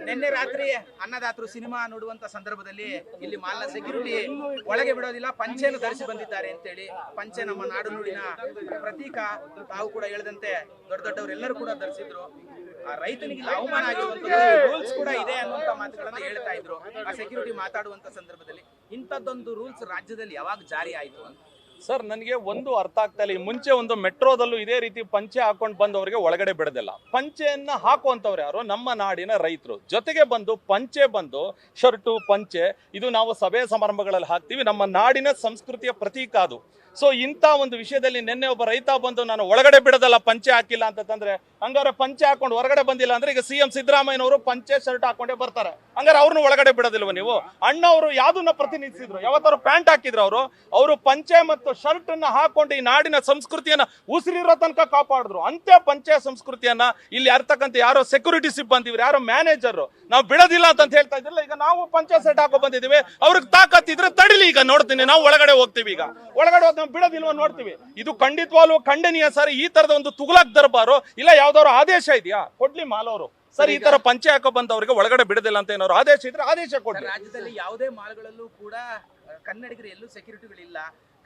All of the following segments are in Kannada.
ನಿನ್ನೆ ರಾತ್ರಿ ಅನ್ನದಾತರು ಸಿನಿಮಾ ನೋಡುವಂತ ಸಂದರ್ಭದಲ್ಲಿ ಇಲ್ಲಿ ಮಾಲ್ನ ಸೆಕ್ಯೂರಿಟಿ ಒಳಗೆ ಬಿಡೋದಿಲ್ಲ, ಪಂಚೆಯನ್ನು ಧರಿಸಿ ಬಂದಿದ್ದಾರೆ ಅಂತೇಳಿ. ಪಂಚೆ ನಮ್ಮ ನಾಡು ನುಡಿನ ಪ್ರತೀಕ. ತಾವು ಕೂಡ ಹೇಳಿದಂತೆ ದೊಡ್ಡ ದೊಡ್ಡವರೆಲ್ಲರೂ ಕೂಡ ಧರಿಸಿದ್ರು. ಆ ರೈತನಿಗೆ ಅವಮಾನ ಆಗಿರುವಂತ ರೂಲ್ಸ್ ಕೂಡ ಇದೆ ಅನ್ನುವಂತ ಮಾತುಗಳನ್ನ ಹೇಳ್ತಾ ಇದ್ರು ಆ ಸೆಕ್ಯೂರಿಟಿ ಮಾತಾಡುವಂತ ಸಂದರ್ಭದಲ್ಲಿ. ಇಂಥದ್ದೊಂದು ರೂಲ್ಸ್ ರಾಜ್ಯದಲ್ಲಿ ಯಾವಾಗ ಜಾರಿ ಆಯ್ತು ಅಂತ ಸರ್ ನನಗೆ ಒಂದು ಅರ್ಥ ಆಗ್ತಾ ಇಲ್ಲ. ಈ ಮುಂಚೆ ಒಂದು ಮೆಟ್ರೋದಲ್ಲೂ ಇದೇ ರೀತಿ ಪಂಚೆ ಹಾಕೊಂಡು ಬಂದವರಿಗೆ ಒಳಗಡೆ ಬಿಡೋದಿಲ್ಲ. ಪಂಚೆಯನ್ನ ಹಾಕುವಂಥವ್ರು ಯಾರು? ನಮ್ಮ ನಾಡಿನ ರೈತರು. ಜೊತೆಗೆ ಬಂದು ಪಂಚೆ ಬಂದು ಶರ್ಟು ಪಂಚೆ ಇದು ನಾವು ಸಭೆ ಸಮಾರಂಭಗಳಲ್ಲಿ ಹಾಕ್ತೀವಿ, ನಮ್ಮ ನಾಡಿನ ಸಂಸ್ಕೃತಿಯ ಪ್ರತೀಕ ಅದು. ಸೊ ಇಂಥ ಒಂದು ವಿಷಯದಲ್ಲಿ ನಿನ್ನೆ ಒಬ್ಬ ರೈತ ಬಂದು ನಾನು ಒಳಗಡೆ ಬಿಡೋದಲ್ಲ ಪಂಚೆ ಹಾಕಿಲ್ಲ ಅಂತಂದ್ರೆ, ಹಂಗಾರೆ ಪಂಚೆ ಹಾಕೊಂಡು ಹೊರಗಡೆ ಬಂದಿಲ್ಲ ಅಂದ್ರೆ ಈಗ CM ಸಿದ್ದರಾಮಯ್ಯನವರು ಪಂಚೆ ಶರ್ಟ್ ಹಾಕೊಂಡೇ ಬರ್ತಾರೆ, ಹಂಗಾರೆ ಅವ್ರನ್ನ ಒಳಗಡೆ ಬಿಡೋದಿಲ್ವ ನೀವು? ಅಣ್ಣವರು ಯಾವ್ದನ್ನ ಪ್ರತಿನಿಧಿಸಿದ್ರು? ಯಾವತ್ತಾರು ಪ್ಯಾಂಟ್ ಹಾಕಿದ್ರು ಅವರು ಪಂಚೆ ಮತ್ತು ಶರ್ಟ್ ಅನ್ನ ಹಾಕೊಂಡು ಈ ನಾಡಿನ ಸಂಸ್ಕೃತಿಯನ್ನ ಉಸಿರಿರೋ ತನಕ ಕಾಪಾಡಿದ್ರು. ಅಂತೆ ಪಂಚೆ ಸಂಸ್ಕೃತಿಯನ್ನ ಇಲ್ಲಿ ಯಾರ್ತಕ್ಕಂಥ ಯಾರೋ ಸೆಕ್ಯೂರಿಟಿ ಸಿಬ್ಬಂದಿ ಯಾರೋ ಮ್ಯಾನೇಜರ್ ನಾವು ಬಿಡೋದಿಲ್ಲ ಅಂತ ಹೇಳ್ತಾ ಇದ್ರಲ್ಲ, ಈಗ ನಾವು ಪಂಚೆ ಶರ್ಟ್ ಹಾಕೋ ಬಂದಿದ್ದೀವಿ, ಅವ್ರಿಗೆ ತಾಕತ್ತಿದ್ರೆ ತಡಿಲಿ, ಈಗ ನೋಡ್ತೀನಿ ನಾವು ಒಳಗಡೆ ಹೋಗ್ತೀವಿ, ಈಗ ಒಳಗಡೆ ಹೋದ್ ಬಿಡೋದಿಲ್ವ ನೋಡ್ತೀವಿ. ಇದು ಖಂಡಿತವಾಗ್ಲೂ ಖಂಡನೀಯ ಸರ್. ಈ ತರದ ಒಂದು ತುಗುಲಾಕ್ ದರ್ಬಾರು ಇಲ್ಲ ಯಾವ್ದಾದ್ರು ಆದೇಶ ಇದೆಯಾ? ಕೊಡ್ಲಿ ಮಾಲವರು ಸರ್. ಈ ತರ ಪಂಚೆ ಹಾಕೋ ಬಂದವರಿಗೆ ಒಳಗಡೆ ಬಿಡೋದಿಲ್ಲ ಅಂತ ಏನಾದ್ರು ಆದೇಶ ಇದ್ರೆ ಆದೇಶ ಕೊಡ್ಲಿ. ರಾಜ್ಯದಲ್ಲಿ ಯಾವುದೇ ಮಾಲ್ಗಳಲ್ಲೂ ಕೂಡ ಕನ್ನಡಿಗರು ಎಲ್ಲೂ ಸೆಕ್ಯೂರಿಟಿಗಳಿಲ್ಲ.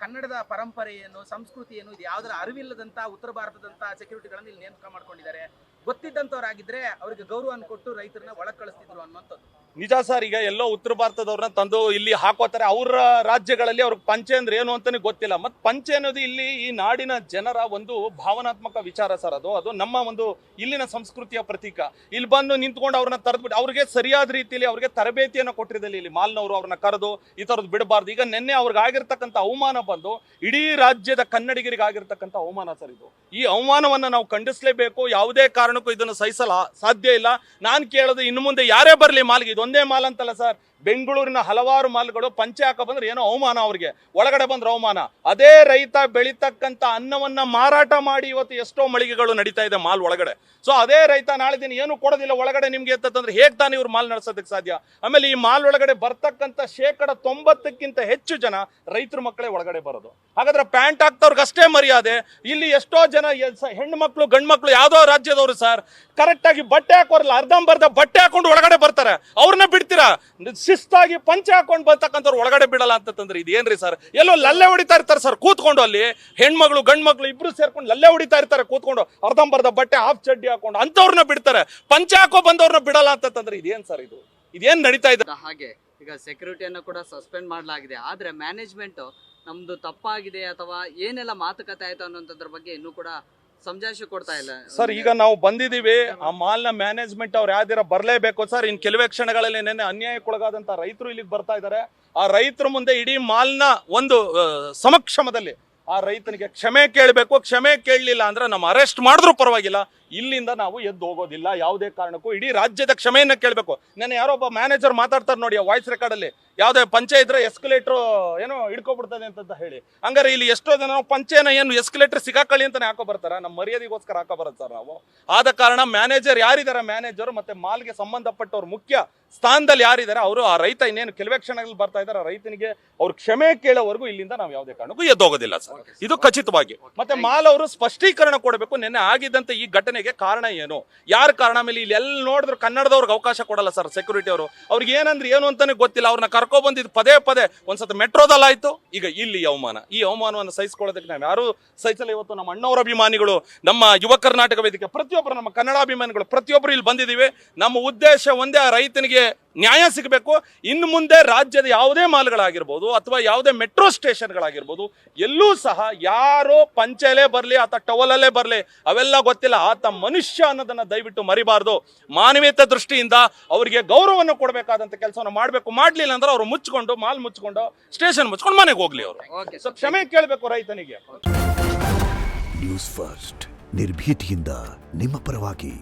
ಕನ್ನಡದ ಪರಂಪರೆ ಏನು, ಸಂಸ್ಕೃತಿ ಏನು, ಇದು ಯಾವ್ದಾರ ಅರಿವಿಲ್ಲದಂತ ಉತ್ತರ ಭಾರತದಂತ ಸೆಕ್ಯೂರಿಟಿಗಳನ್ನ ಇಲ್ಲಿ ನೇಮಕ ಮಾಡ್ಕೊಂಡಿದ್ದಾರೆ. ಗೊತ್ತಿದ್ದಂತವ್ರಾಗಿದ್ರೆ ಅವರಿಗೆ ಗೌರವ ಕೊಟ್ಟು ರೈತರನ್ನ ಒಳಗ್ ಕಳಿಸ್ತಿದ್ರು ಅನ್ನೋಂಥದ್ದು ನಿಜ ಸರ್. ಈಗ ಎಲ್ಲೋ ಉತ್ತರ ಭಾರತದವ್ರನ್ನ ತಂದು ಇಲ್ಲಿ ಹಾಕೋತಾರೆ. ಅವ್ರ ರಾಜ್ಯಗಳಲ್ಲಿ ಅವ್ರಿಗೆ ಪಂಚೆ ಅಂದ್ರೆ ಏನು ಅಂತಾನೆ ಗೊತ್ತಿಲ್ಲ. ಮತ್ತೆ ಪಂಚೆ ಅನ್ನೋದು ಇಲ್ಲಿ ಈ ನಾಡಿನ ಜನರ ಒಂದು ಭಾವನಾತ್ಮಕ ವಿಚಾರ ಸರ್. ಅದು ನಮ್ಮ ಒಂದು ಇಲ್ಲಿನ ಸಂಸ್ಕೃತಿಯ ಪ್ರತೀಕ. ಇಲ್ಲಿ ಬಂದು ನಿಂತ್ಕೊಂಡು ಅವ್ರನ್ನ ತರದ್ಬಿಟ್ಟು ಅವ್ರಿಗೆ ಸರಿಯಾದ ರೀತಿಯಲ್ಲಿ ಅವ್ರಿಗೆ ತರಬೇತಿಯನ್ನು ಕೊಟ್ಟಿರಲಿಲ್ಲ ಇಲ್ಲಿ ಮಾಲ್ನವರು. ಅವ್ರನ್ನ ಕರೆದು ಈ ತರದ್ದು ಬಿಡಬಾರ್ದು. ಈಗ ನಿನ್ನೆ ಅವ್ರಿಗೆ ಆಗಿರ್ತಕ್ಕಂಥ ಅವಮಾನ ಬಂದು ಇಡೀ ರಾಜ್ಯದ ಕನ್ನಡಿಗರಿಗೆ ಆಗಿರ್ತಕ್ಕಂಥ ಅವಮಾನ ಸರ್ ಇದು. ಈ ಅವಮಾನವನ್ನ ನಾವು ಖಂಡಿಸಲೇಬೇಕು. ಯಾವುದೇ ಕಾರಣಕ್ಕೂ ಇದನ್ನು ಸಹಿಸಲು ಸಾಧ್ಯ ಇಲ್ಲ. ನಾನು ಕೇಳೋದು ಇನ್ನು ಮುಂದೆ ಯಾರೇ ಬರಲಿ ಮಾಲ್ಗೆ, ಇದೊಂದೇ ಮಾಲ್ ಅಂತಲ್ಲ ಸರ್, ಬೆಂಗಳೂರಿನ ಹಲವಾರು ಮಾಲ್ಗಳು ಪಂಚೆ ಹಾಕ ಬಂದ್ರೆ ಏನೋ ಅವಮಾನ, ಅವ್ರಿಗೆ ಒಳಗಡೆ ಬಂದ್ರೆ ಅವಮಾನ. ಅದೇ ರೈತ ಬೆಳೀತಕ್ಕಂಥ ಅನ್ನವನ್ನ ಮಾರಾಟ ಮಾಡಿ ಇವತ್ತು ಎಷ್ಟೋ ಮಳಿಗೆಗಳು ನಡೀತಾ ಇದೆ ಮಾಲ್ ಒಳಗಡೆ. ಸೊ ಅದೇ ರೈತ ನಾಳೆ ದಿನ ಏನು ಕೊಡೋದಿಲ್ಲ ಒಳಗಡೆ ನಿಮ್ಗೆ ಅಂತಂದ್ರೆ ಹೇಗೆ ತಾನೇ ಇವ್ರು ಮಾಲ್ ನಡೆಸೋದಕ್ಕೆ ಸಾಧ್ಯ? ಆಮೇಲೆ ಈ ಮಾಲ್ ಒಳಗಡೆ ಬರ್ತಕ್ಕಂಥ 90% ಹೆಚ್ಚು ಜನ ರೈತರ ಮಕ್ಕಳೇ ಒಳಗಡೆ ಬರೋದು. ಹಾಗಾದ್ರೆ ಪ್ಯಾಂಟ್ ಹಾಕ್ತವ್ರಿಗೆ ಅಷ್ಟೇ ಮರ್ಯಾದೆ. ಇಲ್ಲಿ ಎಷ್ಟೋ ಜನ ಹೆಣ್ಣು ಮಕ್ಕಳು ಗಂಡು ಮಕ್ಕಳು ಯಾವ್ದೋ ರಾಜ್ಯದವರು ಸರ್ ಕರೆಕ್ಟ್ ಆಗಿ ಬಟ್ಟೆ ಹಾಕೋರಲ್ಲ, ಅರ್ಧಂಬರ್ಧ ಬಟ್ಟೆ ಹಾಕೊಂಡು ಒಳಗಡೆ ಬರ್ತಾರೆ, ಅವ್ರನ್ನ ಬಿಡ್ತೀರಾ? ಶಿಸ್ತಾಗಿ ಪಂಚೆ ಹಾಕೊಂಡು ಬರ್ತಕ್ಕಂಥವ್ರು ಒಳಗಡೆ ಬಿಡಲ್ಲ ಅಂತಂದ್ರೆ ಇದೇನ್ರಿ ಸರ್? ಎಲ್ಲೋ ಲಲ್ಲೆ ಹೊಡಿತಾ ಇರ್ತಾರೆ ಸರ್ ಕೂತ್ಕೊಂಡು. ಅಲ್ಲಿ ಹೆಣ್ಮಗಳು ಗಂಡು ಮಕ್ಳು ಇಬ್ರು ಸೇರ್ಕೊಂಡು ಲಲ್ಲೆ ಹೊಡಿತಾ ಇರ್ತಾರೆ ಕೂತ್ಕೊಂಡು, ಅರ್ಧಂಬರ್ಧ ಬಟ್ಟೆ ಹಾಫ್ ಚಡ್ಡಿ ಹಾಕೊಂಡು ಅಂತವ್ರನ್ನ ಬಿಡ್ತಾರೆ. ಪಂಚೆ ಹಾಕೋ ಬಂದವ್ರನ್ನ ಬಿಡಲ್ಲ ಅಂತಂದ್ರೆ ಇದೇನ್ ಸರ್? ಇದೇನ್ ನಡೀತಾ ಇದೆ? ಹಾಗೆ ಈಗ ಸೆಕ್ಯೂರಿಟಿಯನ್ನು ಕೂಡ ಸಸ್ಪೆಂಡ್ ಮಾಡಲಾಗಿದೆ. ಆದ್ರೆ ಮ್ಯಾನೇಜ್ಮೆಂಟ್ ನಮ್ದು ತಪ್ಪಾಗಿದೆ ಅಥವಾ ಏನೆಲ್ಲ ಮಾತುಕತೆ ಆಯ್ತು ಅನ್ನೋದ್ರ ಬಗ್ಗೆ ಇನ್ನೂ ಕೂಡ ಸಮಜಾಯಿಷಿ ಕೊಡ್ತಾ ಇಲ್ಲ ಸರ್. ಈಗ ನಾವು ಬಂದಿದ್ದೀವಿ, ಆ ಮಾಲ್ನ ಮ್ಯಾನೇಜ್ಮೆಂಟ್ ಅವ್ರು ಯಾವ್ದಾರ ಬರಲೇಬೇಕು ಸರ್. ಇನ್ ಕೆಲವೇ ಕ್ಷಣಗಳಲ್ಲಿ ನೆನ್ನೆ ಅನ್ಯಾಯಕ್ಕೊಳಗಾದಂತ ರೈತರು ಇಲ್ಲಿಗೆ ಬರ್ತಾ ಇದ್ದಾರೆ. ಆ ರೈತರ ಮುಂದೆ ಇಡೀ ಮಾಲ್ನ ಒಂದು ಸಮಕ್ಷಮದಲ್ಲಿ ಆ ರೈತನಿಗೆ ಕ್ಷಮೆ ಕೇಳಬೇಕು. ಕ್ಷಮೆ ಕೇಳಲಿಲ್ಲ ಅಂದ್ರೆ ನಮ್ಮ ಅರೆಸ್ಟ್ ಮಾಡಿದ್ರು ಪರವಾಗಿಲ್ಲ, ಇಲ್ಲಿಂದ ನಾವು ಎದ್ದು ಹೋಗೋದಿಲ್ಲ ಯಾವುದೇ ಕಾರಣಕ್ಕೂ. ಇಡೀ ರಾಜ್ಯದ ಕ್ಷಮೆಯನ್ನ ಕೇಳಬೇಕು. ನಾನು ಯಾರೋ ಒಬ್ಬ ಮ್ಯಾನೇಜರ್ ಮಾತಾಡ್ತಾರೆ ನೋಡಿ ಆ ವಾಯ್ಸ್ ರೆಕಾರ್ಡ್ ಅಲ್ಲಿ, ಯಾವುದೇ ಪಂಚೆ ಇದ್ರೆ ಎಸ್ಕಲೇಟರ್ ಏನೋ ಹಿಡ್ಕೊಬಿಡ್ತದೆ ಅಂತ ಹೇಳಿ. ಹಂಗಾರೆ ಇಲ್ಲಿ ಎಷ್ಟೋ ಜನ ನಾವು ಪಂಚೆನ ಏನು ಎಸ್ಕಲೇಟರ್ ಸಿಗಾಕಳಿ ಅಂತಾನೆ ಹಾಕೋ ಬರ್ತಾರ? ನಮ್ಮ ಮರ್ಯಾದೆಗೋಸ್ಕರ ಹಾಕೋ ಬರೋದು ಸರ್ ನಾವು. ಆದ ಕಾರಣ ಮ್ಯಾನೇಜರ್ ಯಾರಿದ್ದಾರೆ, ಮ್ಯಾನೇಜರ್ ಮತ್ತೆ ಮಾಲ್ಗೆ ಸಂಬಂಧಪಟ್ಟವ್ರು ಮುಖ್ಯ ಸ್ಥಾನದಲ್ಲಿ ಯಾರಿದ್ದಾರೆ ಅವರು, ಆ ರೈತ ಇನ್ನೇನು ಕೆಲವೇ ಕ್ಷಣಗಳಲ್ಲಿ ಬರ್ತಾ ಇದ್ದಾರೆ, ರೈತನಿಗೆ ಅವ್ರು ಕ್ಷಮೆ ಕೇಳೋವರೆಗೂ ಇಲ್ಲಿಂದ ನಾವು ಯಾವುದೇ ಕಾರಣಕ್ಕೂ ಎದ್ದೋಗೋದಿಲ್ಲ ಸರ್, ಇದು ಖಚಿತವಾಗಿ. ಮತ್ತೆ ಮಾಲ್ ಅವರು ಸ್ಪಷ್ಟೀಕರಣ ಕೊಡಬೇಕು. ನಿನ್ನೆ ಆಗಿದ್ದಂತೆ ಈ ಘಟನೆಗೆ ಕಾರಣ ಏನು, ಯಾರ ಕಾರಣ? ಮೇಲೆ ಇಲ್ಲಿ ಎಲ್ಲಿ ನೋಡಿದ್ರು ಕನ್ನಡದವ್ರಿಗೆ ಅವಕಾಶ ಕೊಡಲ್ಲ ಸರ್ ಸೆಕ್ಯೂರಿಟಿ ಅವರು. ಅವ್ರಿಗೆ ಏನಂದ್ರೆ ಏನು ಅಂತಾನೆ ಗೊತ್ತಿಲ್ಲ. ಅವ್ರನ್ನ ಕರ್ಕೊ ಬಂದಿದ್ದು ಪದೇ ಒಂದ್ಸತ ಮೆಟ್ರೋದಲ್ಲಾಯ್ತು, ಈಗ ಇಲ್ಲಿ ಅವಮಾನ. ಈ ಅವಮಾನವನ್ನು ಸಹಿಸ್ಕೊಳ್ಳೋದಕ್ಕೆ ನಾವು ಯಾರು ಸಹಿಸಲ್ಲ. ಇವತ್ತು ನಮ್ಮ ಅಣ್ಣವರ ಅಭಿಮಾನಿಗಳು, ನಮ್ಮ ಯುವ ಕರ್ನಾಟಕ ವೇದಿಕೆ ಪ್ರತಿಯೊಬ್ಬರು, ನಮ್ಮ ಕನ್ನಡಾಭಿಮಾನಿಗಳು ಪ್ರತಿಯೊಬ್ಬರು ಇಲ್ಲಿ ಬಂದಿದ್ದೀವಿ. ನಮ್ಮ ಉದ್ದೇಶ ಒಂದೇ, ಆ ರೈತನಿಗೆ ನ್ಯಾಯ ಸಿಗಬೇಕು. ಇನ್ನು ಮುಂದೆ ರಾಜ್ಯದ ಯಾವುದೇ ಮಾಲ್ಗಳಾಗಿರ್ಬೋದು ಅಥವಾ ಯಾವುದೇ ಮೆಟ್ರೋ ಸ್ಟೇಷನ್ಗಳಾಗಿರ್ಬೋದು ಎಲ್ಲೂ ಸಹ ಯಾರೋ ಪಂಚೆಲೇ ಬರಲಿ ಅಥವಾ ಟವಲಲ್ಲೇ ಬರಲಿ ಅವೆಲ್ಲ ಗೊತ್ತಿಲ್ಲ. ಆತ ಮನುಷ್ಯ ಅನ್ನೋದನ್ನ ದಯವಿಟ್ಟು ಮರಿಬಾರ್ದು. ಮಾನವೀಯತೆ ದೃಷ್ಟಿಯಿಂದ ಅವರಿಗೆ ಗೌರವವನ್ನು ಕೊಡಬೇಕಾದಂತ ಕೆಲಸವನ್ನು ಮಾಡಬೇಕು. ಮಾಡ್ಲಿಲ್ಲ ಅಂದ್ರೆ ಅವರು ಮುಚ್ಕೊಂಡು ಮಾಲ್ ಮುಚ್ಕೊಂಡು ಸ್ಟೇಷನ್ ಮುಚ್ಕೊಂಡು ಮನೆಗೆ ಹೋಗ್ಲಿ. ಅವರು ಸೊ ಕ್ಷಮೆ ಕೇಳಬೇಕು ರೈತನಿಗೆ. ನ್ಯೂಸ್ ಫಸ್ಟ್ ನಿರ್ಭೀತಿಯಿಂದ ನಿಮ್ಮ ಪರವಾಗಿ.